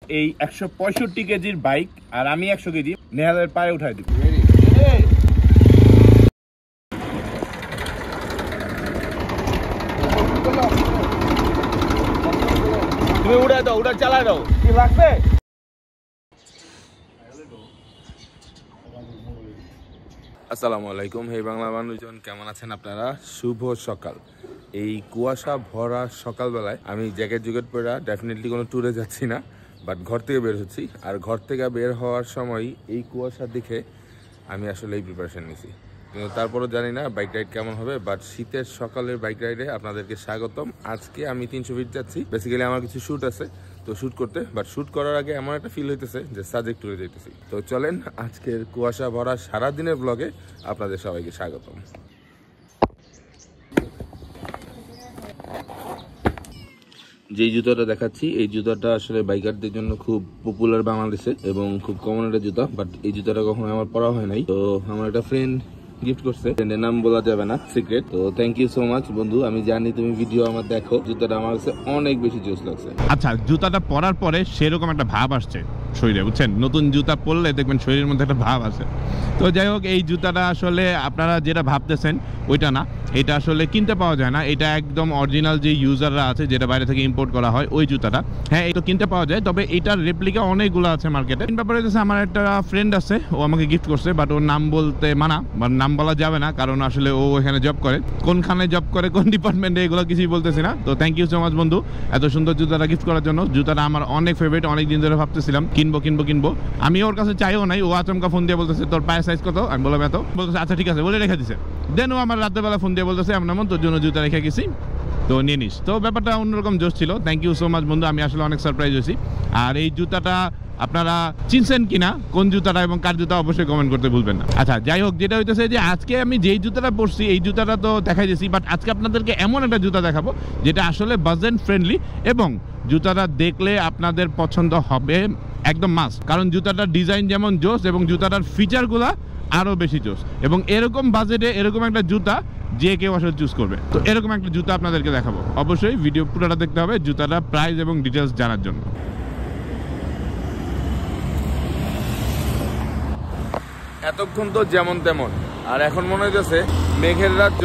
এই 165 কেজির বাইক আর আমি 100 কেজি নেহালের পায়ে উঠাই দিব। তুমি উড়াই দাও, উড়া চালাই দাও। কি লাগবে? আসসালামু আলাইকুম, হে বাংলা মানুষজন, কেমন আছেন আপনারা? শুভ সকাল। এই কুয়াশা ভরা সকালবেলায় আমি জ্যাকেট পরে ডেফিনেটলি কোনো ট্যুরে যাচ্ছি না, বাট ঘর থেকে বের হচ্ছি। আর ঘর থেকে বের হওয়ার সময় এই কুয়াশা দেখে আমি আসলে এই প্রিপারেশন নিছি, কিন্তু তারপরও জানি না বাইক রাইড কেমন হবে। বাট শীতের সকালের বাইক রাইডে আপনাদেরকে স্বাগতম। আজকে আমি 300 ফিট যাচ্ছি। বেসিক্যালি আমার কিছু শ্যুট আছে তো শ্যুট করতে, বাট শ্যুট করার আগে এমন একটা ফিল হইতেছে যে সাজেক ট্যুরে যেতেছি। তো চলেন আজকের কুয়াশা ভরা সারাদিনের ব্লগে আপনাদের সবাইকে স্বাগতম। যেই জুতাটা দেখাচ্ছি এই জুতাটা আসলে বাইকারদের জন্য খুব পপুলার বাংলাদেশে এবং খুব কমন একটা জুতা, বাট এই জুতাটা কখনো আমার পরা হয় নাই। তো আমার একটা ফ্রেন্ড গিফট করছে, ফ্রেন্ডের নাম বলা যাবে না, সিক্রেট। তো থ্যাংক ইউ সো মাচ বন্ধু, আমি জানি তুমি ভিডিও আমার দেখো। জুতাটা আমার কাছে অনেক বেশি জোস লাগছে। আচ্ছা, জুতাটা পরার পরে সেরকম একটা ভাব আসছে শরীরে, বুঝছেন? নতুন জুতা পরলে দেখবেন শরীরের মধ্যে একটা ভাব আসে। তো যাই হোক, এই জুতাটা আসলে আপনারা যেটা ভাবতেছেন ওইটা না, এটা আসলে কিনতে পাওয়া যায় না। এটা একদম অরিজিনাল যে ইউজাররা আছে, যেটা বাইরে থেকে ইম্পোর্ট করা হয় ওই জুতাটা। হ্যাঁ, এটা কিনতে পাওয়া যায়, তবে এটার রেপ্লিকা অনেকগুলো আছে মার্কেটে। ব্যাপারে হচ্ছে আমার একটা ফ্রেন্ড আছে, ও আমাকে গিফট করছে, বাট ওর নাম বলতে মানা, বা নাম বলা যাবে না, কারণ আসলে ও এখানে জব করে। কোনখানে জব করে, কোন ডিপার্টমেন্টে, এগুলো কিছুই বলতেছি না। তো থ্যাংক ইউ সো মাচ বন্ধু, এত সুন্দর জুতাটা গিফট করার জন্য। জুতাটা আমার অনেক ফেভারিট, অনেক দিন ধরে ভাবতেছিলাম কিনবো। আমি ওর কাছে চাইও নাই, ও আচমকা ফোন দিয়ে বলতেছে তোর পায়ের সাইজ কত? আমি বললাম এত। বলতেছে আচ্ছা ঠিক আছে বলে রেখে দিছে। দেন ও আমার রাতের বেলা ফোন দিয়ে বলতেছে এমন তোর জন্য জুতা রেখে গেছি, তো নিয়ে নিস। তো ব্যাপারটা অন্যরকম জোশ ছিল। থ্যাংক ইউ সো মাচ বন্ধু, আমি আসলে অনেক সারপ্রাইজ হয়েছি। আর এই জুতাটা আপনারা চিনছেন কিনা, কোন জুতাটা এবং কার জুতা, অবশ্যই কমেন্ট করতে ভুলবেন না। আচ্ছা যাই হোক, যেটা হইতেছে যে আজকে আমি যেই জুতাটা পরছি এই জুতাটা তো দেখাই দিয়েছি, বাট আজকে আপনাদেরকে এমন একটা জুতা দেখাবো যেটা আসলে বাজেট ফ্রেন্ডলি এবং জুতাটা দেখলে আপনাদের পছন্দ হবে একদম মাস্ট। কারণ জুতাটার ডিজাইন যেমন জোস এবং জুতাটার ফিচারগুলা আরও বেশি জোস, এবং এরকম বাজেটে এরকম একটা জুতা যে কেউ আসলে চুজ করবে। তো এরকম একটা জুতা আপনাদেরকে দেখাবো, অবশ্যই ভিডিও পুরোটা দেখতে হবে জুতাটা প্রাইস এবং ডিটেলস জানার জন্য। এতক্ষণ তো যেমন তেমন, আর এখন মনে হইতেছে মেঘের রাজ্য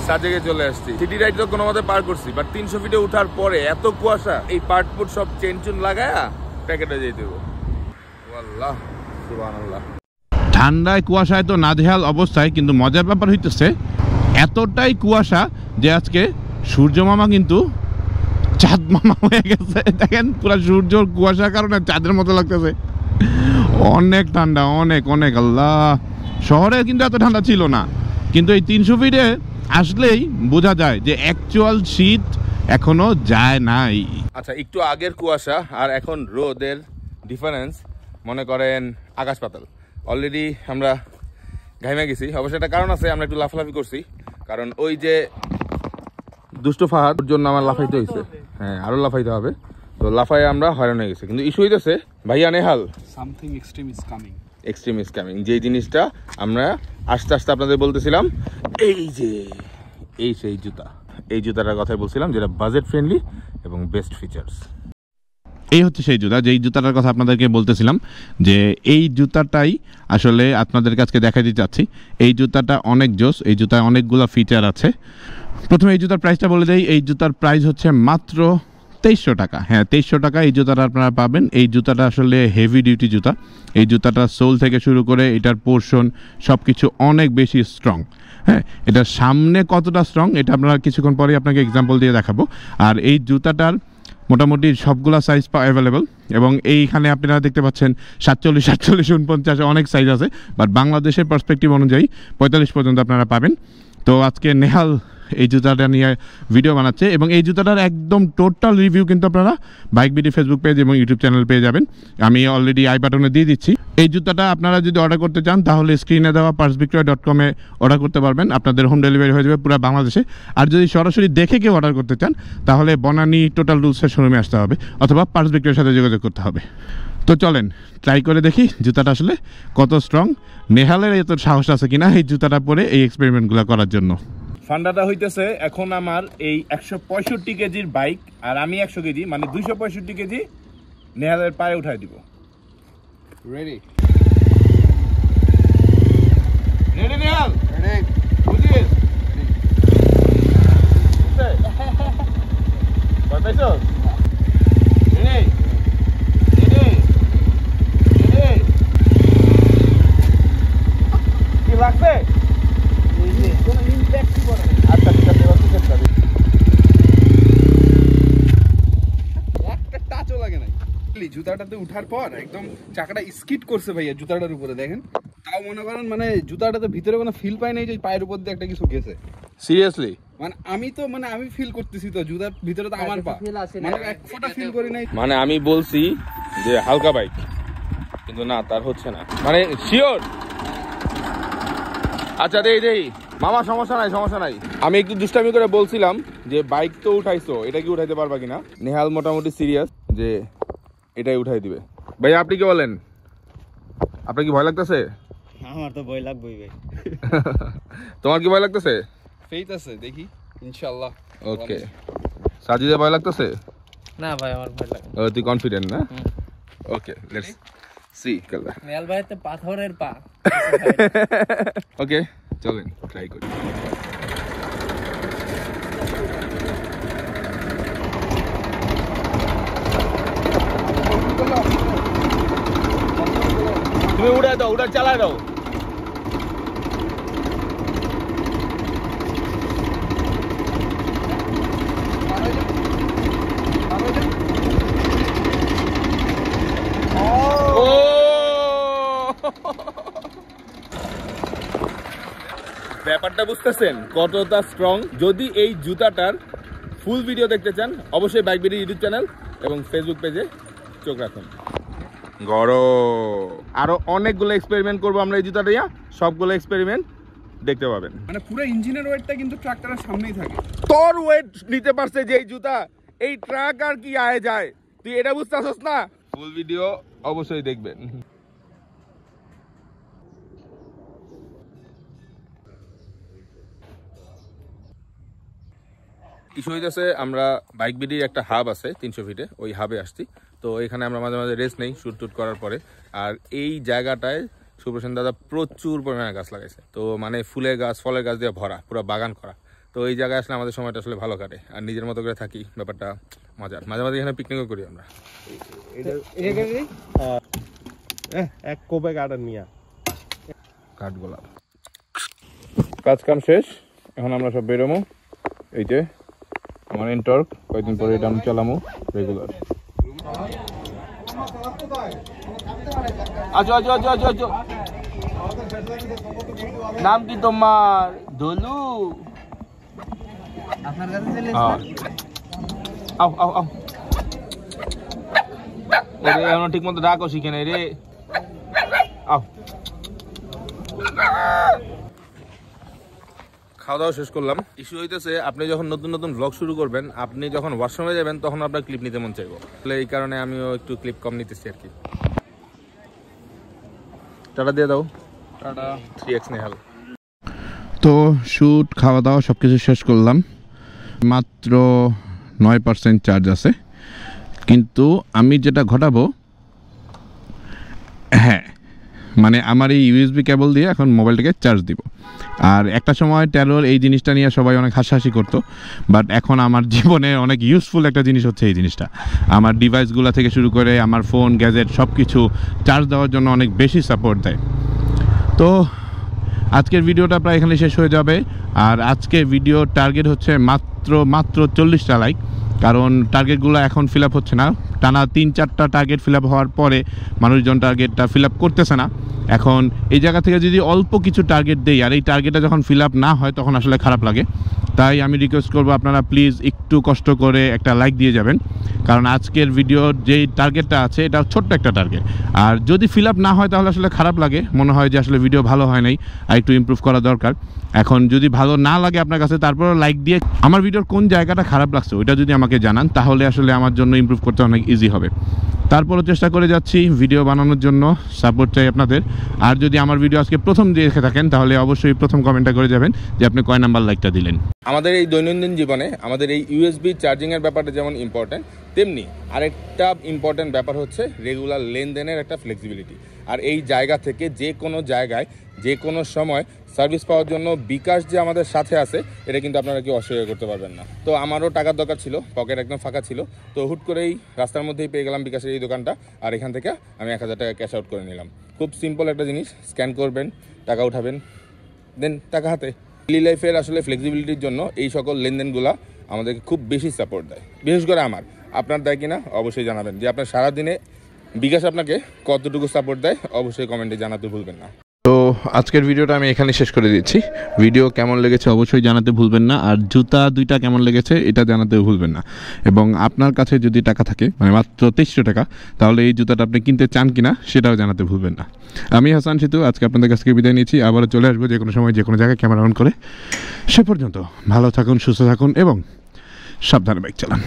সাজেকে চলে আসছি। সিটি রাইড তো কোনো মতে পার করছি, বাট 300 ফিটে উঠার পরে এত কুয়াশা, এই পার্টপুট সব চেন চুন লাগায়া প্যাকেটে যেতে দেবো। আল্লাহ সুবহানাল্লাহ। ঠান্ডায় কুয়াশায় তো নাজেহাল অবস্থায়, কিন্তু মজার ব্যাপার হইতেছে এতটাই কুয়াশা যে আজকে সূর্য মামা কিন্তু চাঁদ মামা হয়ে গেছে। দেখেন পুরো সূর্যর কুয়াশার কারণে চাঁদের মতো লাগতেছে। অনেক ঠান্ডা, অনেক। আল্লাহ, শহরে কিন্তু এত ঠান্ডা ছিল না, কিন্তু এই 300 ফিটে আসলেই বোঝা যায় যে অ্যাকচুয়াল শীত এখনো যায় নাই। আচ্ছা, একটু আগের কুয়াশা আর এখন রোদের ডিফারেন্স মনে করেন আকাশ পাতাল। অলরেডি আমরা ঘাইমে গেছি। অবশ্যই একটা কারণ আছে, আমরা একটু লাফালাফি করছি, কারণ ওই যে দুষ্ট ফাহাদ জন্য আমার লাফাইতে হয়েছে। হ্যাঁ, আরো লাফাইতে হবে। তো লাফাই আমরা হয়রান হয়ে গেছি, কিন্তু ইস্যু হইতেছে ভাইয়া Nehal, something extreme is coming. যে জিনিসটা আমরা আস্তে আস্তে আপনাদের বলতেছিলাম, এই সেই জুতা, এই জুতাটার কথাই বলছিলাম, যেটা বাজেট ফ্রেন্ডলি এবং বেস্ট ফিচার্স। এই হচ্ছে সেই জুতা, যেই জুতাটার কথা আপনাদেরকে বলতেছিলাম, যে এই জুতাটাই আসলে আপনাদের কাছে দেখাতে চাচ্ছি। এই জুতাটা অনেক জোস, এই জুতায় অনেকগুলো ফিচার আছে। প্রথমে এই জুতার প্রাইসটা বলে দেই। এই জুতার প্রাইস হচ্ছে মাত্র 2300 টাকা। হ্যাঁ, 2300 টাকা এই জুতাটা আপনারা পাবেন। এই জুতাটা আসলে হেভি ডিউটি জুতা। এই জুতাটা সোল থেকে শুরু করে এটার পোর্শন সব কিছু অনেক বেশি স্ট্রং। হ্যাঁ, এটার সামনে কতটা স্ট্রং এটা আপনারা কিছুক্ষণ পরে আপনাকে এক্সাম্পল দিয়ে দেখাবো। আর এই জুতাটার মোটামুটি সবগুলা সাইজ অ্যাভেলেবল, এবং এইখানে আপনারা দেখতে পাচ্ছেন 47, 48, 49 অনেক সাইজ আছে, বাট বাংলাদেশের পার্সপেক্টিভ অনুযায়ী 45 পর্যন্ত আপনারা পাবেন। তো আজকে নেহাল এই জুতাটা নিয়ে ভিডিও বানাচ্ছে, এবং এই জুতাটার একদম টোটাল রিভিউ কিন্তু আপনারা বাইক বিডি ফেসবুক পেজ এবং ইউটিউব চ্যানেল পেয়ে যাবেন। আমি অলরেডি আই বাটনে দিয়ে দিচ্ছি। এই জুতাটা আপনারা যদি অর্ডার করতে চান তাহলে স্ক্রিনে দেওয়া পার্সবিক্রয়.com অর্ডার করতে পারবেন। আপনাদের হোম ডেলিভারি হয়ে যাবে পুরো বাংলাদেশে। আর যদি সরাসরি দেখে কেউ অর্ডার করতে চান তাহলে বনানী টোটাল রুলসের শোরুমে আসতে হবে, অথবা পার্সবিক্রয়ের সাথে যোগাযোগ করতে হবে। তো চলেন ট্রাই করে দেখি জুতাটা আসলে কত স্ট্রং, নেহালের এত সাহস আছে কিনা এই জুতাটা পরে এই এক্সপেরিমেন্টগুলো করার জন্য। ফান্ডাটা হইতেছে এখন আমার এই 165 কেজির বাইক আর আমি 100 কেজি, মানে 265 কেজি নেহালের পায়ে উঠাই দিব। রেডি রেডি নেহাল, রেডি বুঝিস? ভয় পাইছো? রেডি রেডি রেডি, কি লাগবে? কোনো ইমপ্যাক্ট কি করে? আচ্ছা ঠিক আছে, এবার চেষ্টা করি। একটা টাচও লাগে নাই। জুতাটাতে উঠার পর একদম চাকাটা স্কিড করছে ভাইয়া জুতাটার উপরে, দেখেন। তাও মনে করেন মানে জুতাটাতে ভিতরে কোনো ফিল পাই নাই যে পায়ের উপর দিয়ে একটা কিছু গেছে। সিরিয়াসলি মানে আমি ফিল করতেছি তো জুতার ভিতরে তো আমার পা, মানে এক ফোঁটা ফিল করি নাই। মানে আমি বলছি যে হালকা বাইক, কিন্তু না, তার হচ্ছে না, মানে শিওর। আচ্ছা দেই মামা, সমস্যা নাই। আমি একটু দুষ্টামি করে বলছিলাম যে বাইক তো উঠাইছো, এটা কি উঠাইতে পারবা কিনা? নেহাল মোটামুটি সিরিয়াস যে এটাই উঠাই দিবে। ভাই আপনি কি বলেন, আপনার কি ভয় লাগতেছে? আমার তো ভয় লাগবেই ভাই। তোমার কি ভয় লাগতেছে? ফেথ আছে, দেখি ইনশাআল্লাহ। ওকে, সাজিদে ভয় লাগতেছে? না ভাই, আমার ভয় লাগে। ও তুই কনফিডেন্ট না? ওকে, লেটস সি কালা। নেহাল ভাই তো পাথরের পা। ওকে চলেন ট্রাই করি। তুমি উড়ে দাও, উড়ে চালায় দাও। ব্যাপারটা বুঝতেছেন কতটা স্ট্রং? যদি এই জুতাটার ফুল ভিডিও দেখতে চান অবশ্যই বাইক বিডি ইউটিউব চ্যানেল এবং ফেসবুক পেজে চোখ রাখুন। আরো অনেকগুলো এক্সপেরিমেন্ট করবো আমরা এই জুতাটা, সবগুলো এক্সপেরিমেন্ট দেখতে পাবেন। মানে পুরো ইঞ্জিনের ওয়েটটা কিন্তু ট্রাক্টরের সামনেই থাকে। তোর ওয়েট নিতে পারছে যে এই জুতা, এই ট্রাক আর কি আয় যায়, তুই এটা বুঝতে পারছিস না? ফুল ভিডিও অবশ্যই দেখবেন। ইস্যু হইতেছে, আমরা বাইক বিডির একটা হাব আছে 300 ফিটে, ওই হাবে আসছি। তো এখানে আমরা মাঝে মাঝে রেস্ট নেই শুট টুট করার পরে। আর এই জায়গাটায় সুপ্রসেন দাদা প্রচুর পরিমাণে গাছ লাগাইছে, তো মানে ফুলের গাছ ফলের গাছ দিয়ে ভরা, পুরো বাগান করা। তো এই জায়গায় আসলে আমাদের সময়টা আসলে ভালো কাটে, আর নিজের মতো করে থাকি, ব্যাপারটা মজার। মাঝে মাঝে এখানে পিকনিকও করি আমরা। এক কোপে গার্ডেন নিয়া কাঠগোলাপ কাজ কাম শেষ, এখন আমরা সব বেরোমো। এই যে আমার এনটর্ক, কয়েকদিন পরে এটা আমি চালামো রেগুলার। আচ্ছা নাম কি তোমার? দলু। আপনার কাছে চলে আও ওরে, এখন ঠিক মতো ডাকো শিখে নাই রে। আও, খাওয়া দাওয়া শেষ করলাম। ইস্যু হইতেছে, আপনি যখন নতুন নতুন ব্লগ শুরু করবেন, আপনি যখন ওয়াশরুমে যাবেন তখন আপনার ক্লিপ নিতে মন চাইবো, তাহলে এই কারণে আমিও একটু ক্লিপ কম নিতেছি আর কি। টাটা দিয়ে দাও। Tata 3x Nehal. তো শ্যুট খাওয়া দাওয়া সব কিছু শেষ করলাম, মাত্র 9% চার্জ আছে। কিন্তু আমি যেটা ঘটাবো, হ্যাঁ মানে আমার এই ইউএসবি কেবল দিয়ে এখন মোবাইলটাকে চার্জ দিব। আর একটা সময় টেরর এই জিনিসটা নিয়ে সবাই অনেক হাসাহাসি করতো, বাট এখন আমার জীবনে অনেক ইউজফুল একটা জিনিস হচ্ছে এই জিনিসটা। আমার ডিভাইসগুলো থেকে শুরু করে আমার ফোন গ্যাজেট সব কিছু চার্জ দেওয়ার জন্য অনেক বেশি সাপোর্ট দেয়। তো আজকের ভিডিওটা প্রায় এখানে শেষ হয়ে যাবে। আর আজকে ভিডিও টার্গেট হচ্ছে মাত্র 40টা লাইক, কারণ টার্গেটগুলো এখন ফিল আপ হচ্ছে না। টানা 3-4টা টার্গেট ফিল আপ হওয়ার পরে মানুষজন টার্গেটটা ফিল আপ করতেছে না। এখন এই জায়গা থেকে যদি অল্প কিছু টার্গেট দেই আর এই টার্গেটটা যখন ফিল আপ না হয় তখন আসলে খারাপ লাগে। তাই আমি রিকোয়েস্ট করবো আপনারা প্লিজ একটু কষ্ট করে একটা লাইক দিয়ে যাবেন, কারণ আজকের ভিডিওর যেই টার্গেটটা আছে এটা ছোট্ট একটা টার্গেট। আর যদি ফিল আপ না হয় তাহলে আসলে খারাপ লাগে, মনে হয় যে আসলে ভিডিও ভালো হয় নাই, আর একটু ইমপ্রুভ করা দরকার। এখন যদি ভালো না লাগে আপনার কাছে, তারপরও লাইক দিয়ে আমার ভিডিওর কোন জায়গাটা খারাপ লাগছে ওইটা যদি আমাকে জানান, তাহলে আসলে আমার জন্য ইমপ্রুভ করতে অনেক ইজি হবে। তারপরও চেষ্টা করে যাচ্ছি ভিডিও বানানোর জন্য, সাপোর্ট চাই আপনাদের। আর যদি আমার ভিডিও আজকে প্রথম দেখে থাকেন তাহলে অবশ্যই প্রথম কমেন্টটা করে যাবেন যে আপনি কয় নাম্বার লাইকটা দিলেন। আমাদের এই দৈনন্দিন জীবনে আমাদের এই ইউএসবি চার্জিংয়ের ব্যাপারটা যেমন ইম্পর্টেন্ট, তেমনি আরেকটা ইম্পর্ট্যান্ট ব্যাপার হচ্ছে রেগুলার লেনদেনের একটা ফ্লেক্সিবিলিটি। আর এই জায়গা থেকে যে কোনো জায়গায় যে কোনো সময় সার্ভিস পাওয়ার জন্য বিকাশ যে আমাদের সাথে আছে এটা কিন্তু আপনারা কেউ অস্বীকার করতে পারবেন না। তো আমারও টাকার দরকার ছিল, পকেট একদম ফাঁকা ছিল, তো হুট করেই রাস্তার মধ্যেই পেয়ে গেলাম বিকাশের এই দোকানটা। আর এখান থেকে আমি 1000 টাকা ক্যাশ আউট করে নিলাম। খুব সিম্পল একটা জিনিস, স্ক্যান করবেন, টাকা উঠাবেন, দেন টাকা হাতে। ডেইলি লাইফের আসলে ফ্লেক্সিবিলিটির জন্য এই সকল লেনদেনগুলো আমাদেরকে খুব বেশি সাপোর্ট দেয়। বিশেষ করে আপনার দেয় কিনা অবশ্যই জানাবেন, যে আপনার সারাদিনে বিকাশ আপনাকে কতটুকু সাপোর্ট দেয় অবশ্যই কমেন্টে জানাতে ভুলবেন না। তো আজকের ভিডিওটা আমি এখানে শেষ করে দিচ্ছি। ভিডিও কেমন লেগেছে অবশ্যই জানাতে ভুলবেন না, আর জুতা দুইটা কেমন লেগেছে এটা জানাতে ভুলবেন না। এবং আপনার কাছে যদি টাকা থাকে, মানে মাত্র 2300 টাকা, তাহলে এই জুতাটা আপনি কিনতে চান কিনা সেটাও জানাতে ভুলবেন না। আমি হাসান সিতু আজকে আপনাদের কাছ থেকে বিদায় নিচ্ছি। আবারও চলে আসবো যে কোনো সময় যে কোনো জায়গায় ক্যামেরা অন করে। সে পর্যন্ত ভালো থাকুন, সুস্থ থাকুন এবং সাবধানে বাইক চালান।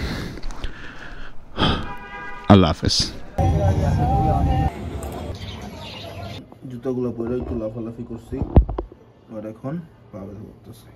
আল্লাহ হাফেজ। জুতাগুলো পরে একটু লাফালাফি করছি আর এখন পা ব্যথা করতেছে।